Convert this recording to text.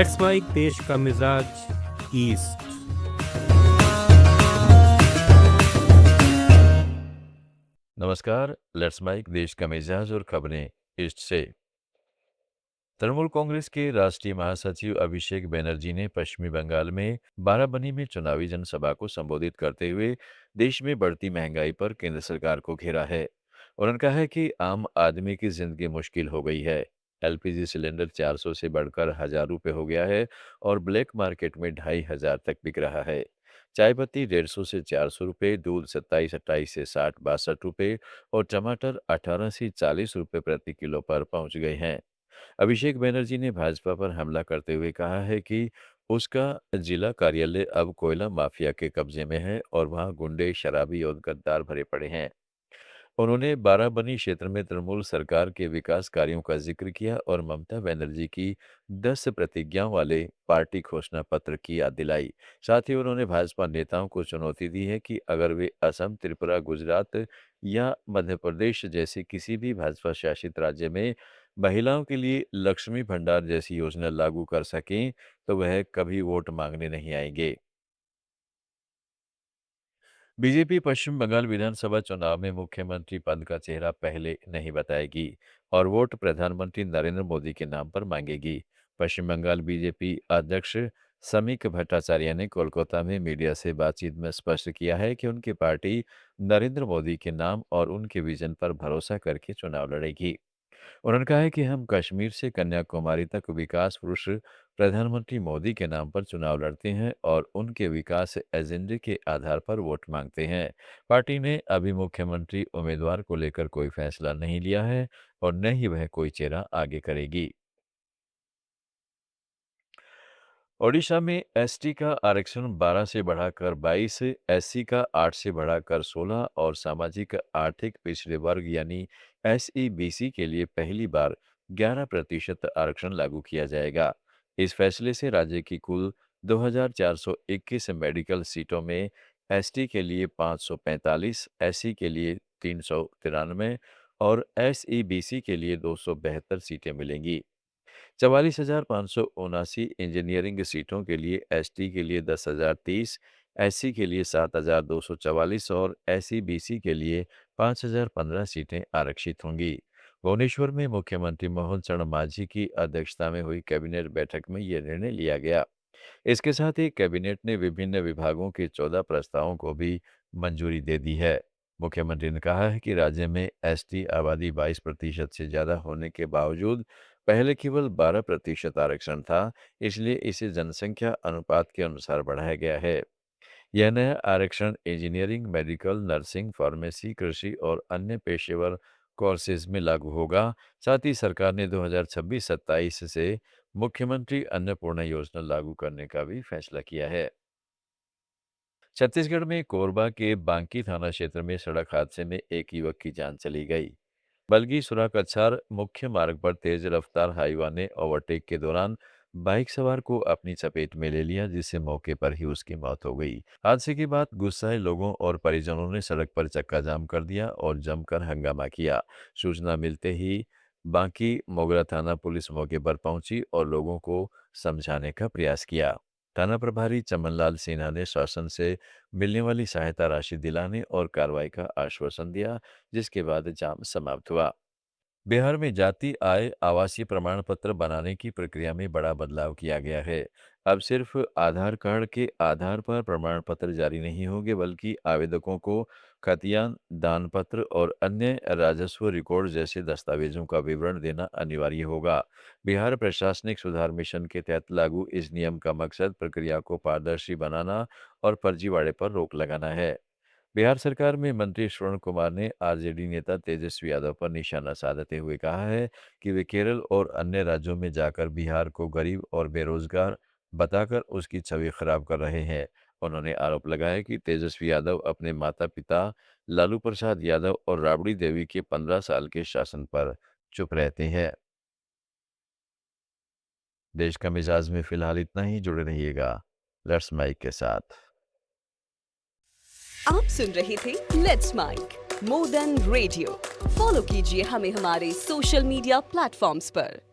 Let's mic देश का मिजाज ईस्ट। नमस्कार। लेट्स माइक देश का मिजाज और खबरें ईस्ट से। तृणमूल कांग्रेस के राष्ट्रीय महासचिव अभिषेक बनर्जी ने पश्चिमी बंगाल में बाराबनी में चुनावी जनसभा को संबोधित करते हुए देश में बढ़ती महंगाई पर केंद्र सरकार को घेरा है। उन्होंने कहा है कि आम आदमी की जिंदगी मुश्किल हो गई है। एलपीजी सिलेंडर 400 से बढ़कर 1,000 रुपये हो गया है और ब्लैक मार्केट में 2,500 तक बिक रहा है। चाय पत्ती 150 से 400 रुपये, दूध 27-28 से 60-62 रुपये और टमाटर 18 से 40 रुपये प्रति किलो पर पहुंच गए हैं। अभिषेक बनर्जी ने भाजपा पर हमला करते हुए कहा है कि उसका जिला कार्यालय अब कोयला माफिया के कब्जे में है और वहां गुंडे, शराबी और गद्दार भरे पड़े हैं। उन्होंने बाराबनी क्षेत्र में तृणमूल सरकार के विकास कार्यों का जिक्र किया और ममता बनर्जी की 10 प्रतिज्ञाओं वाले पार्टी घोषणा पत्र की याद दिलाई। साथ ही उन्होंने भाजपा नेताओं को चुनौती दी है कि अगर वे असम, त्रिपुरा, गुजरात या मध्य प्रदेश जैसे किसी भी भाजपा शासित राज्य में महिलाओं के लिए लक्ष्मी भंडार जैसी योजना लागू कर सकें, तो वह कभी वोट मांगने नहीं आएंगे। बीजेपी पश्चिम बंगाल विधानसभा चुनाव में मुख्यमंत्री पद का चेहरा पहले नहीं बताएगी और वोट प्रधानमंत्री नरेंद्र मोदी के नाम पर मांगेगी। पश्चिम बंगाल बीजेपी अध्यक्ष समीक भट्टाचार्य ने कोलकाता में मीडिया से बातचीत में स्पष्ट किया है कि उनकी पार्टी नरेंद्र मोदी के नाम और उनके विजन पर भरोसा करके चुनाव लड़ेगी। उन्होंने कहा है कि हम कश्मीर से कन्याकुमारी तक विकास पुरुष प्रधानमंत्री मोदी के नाम पर चुनाव लड़ते हैं और उनके विकास एजेंडे के आधार पर वोट मांगते हैं। पार्टी ने अभी मुख्यमंत्री उम्मीदवार को लेकर कोई फैसला नहीं लिया है और न ही वह कोई चेहरा आगे करेगी। ओडिशा में एसटी का आरक्षण 12 से बढ़ाकर 22, एससी का 8 से बढ़ाकर 16 और सामाजिक आर्थिक पिछड़े वर्ग यानी एसईबीसी के लिए पहली बार 11% आरक्षण लागू किया जाएगा। इस फैसले से राज्य की कुल 2,421 मेडिकल सीटों में एसटी के लिए 545, एससी के लिए 393 और एसईबीसी के लिए 272 सीटें मिलेंगी। 44,579 इंजीनियरिंग सीटों के लिए एसटी के लिए 10,030, एससी के लिए 7,244 और एसईबीसी के लिए 5,015 सीटें आरक्षित होंगी। भुवनेश्वर में मुख्यमंत्री मोहन चरण मांझी की अध्यक्षता में हुई कैबिनेट बैठक में यह निर्णय लिया गया। इसके साथ ही कैबिनेट ने विभिन्न विभागों के 14 प्रस्तावों को भी मंजूरी दे दी है। मुख्यमंत्री ने कहा है कि राज्य में एसटी आबादी 22% से ज्यादा होने के बावजूद पहले केवल 12% आरक्षण था, इसलिए इसे जनसंख्या अनुपात के अनुसार बढ़ाया गया है। यह नया आरक्षण इंजीनियरिंग, मेडिकल, नर्सिंग, फार्मेसी, कृषि और अन्य पेशेवर कोर्सेज में लागू होगा। साथ ही सरकार ने 2026-27 से मुख्यमंत्री अन्नपूर्णा योजना लागू करने का भी फैसला किया है। छत्तीसगढ़ में कोरबा के बांकी थाना क्षेत्र में सड़क हादसे में एक युवक की जान चली गई। बल्कि सुराकच्छार मुख्य मार्ग पर तेज रफ्तार हाईवा ने ओवरटेक के दौरान बाइक सवार को अपनी चपेट में ले लिया, जिससे मौके पर ही उसकी मौत हो गई। हादसे के बाद गुस्साए लोगों और परिजनों ने सड़क पर चक्का जाम कर दिया और जमकर हंगामा किया। सूचना मिलते ही बांकी मोगरा थाना पुलिस मौके पर पहुंची और लोगों को समझाने का प्रयास किया। थाना प्रभारी चमनलाल सिन्हा ने शासन से मिलने वाली सहायता राशि दिलाने और कार्रवाई का आश्वासन दिया, जिसके बाद जाम समाप्त हुआ। बिहार में जाति आय आवासीय प्रमाण पत्र बनाने की प्रक्रिया में बड़ा बदलाव किया गया है। अब सिर्फ आधार कार्ड के आधार पर प्रमाण पत्र जारी नहीं होंगे, बल्कि आवेदकों को खतियान, दान पत्र और अन्य राजस्व रिकॉर्ड जैसे दस्तावेजों का विवरण देना अनिवार्य होगा। बिहार प्रशासनिक सुधार मिशन के तहत लागू इस नियम का मकसद प्रक्रिया को पारदर्शी बनाना और फर्जीवाड़े पर रोक लगाना है। बिहार सरकार में मंत्री श्रवण कुमार ने आरजेडी नेता तेजस्वी यादव पर निशाना साधते हुए कहा है कि वे केरल और अन्य राज्यों में जाकर बिहार को गरीब और बेरोजगार बताकर उसकी छवि खराब कर रहे हैं। उन्होंने आरोप लगाया कि तेजस्वी यादव अपने माता पिता लालू प्रसाद यादव और राबड़ी देवी के 15 साल के शासन पर चुप रहते हैं। देश का मिजाज में फिलहाल इतना ही। जुड़े रहिएगा लेट्स माइक के साथ। आप सुन रहे थे let's mic more than radio. Follow कीजिए हमें हमारे सोशल मीडिया प्लेटफॉर्म्स पर।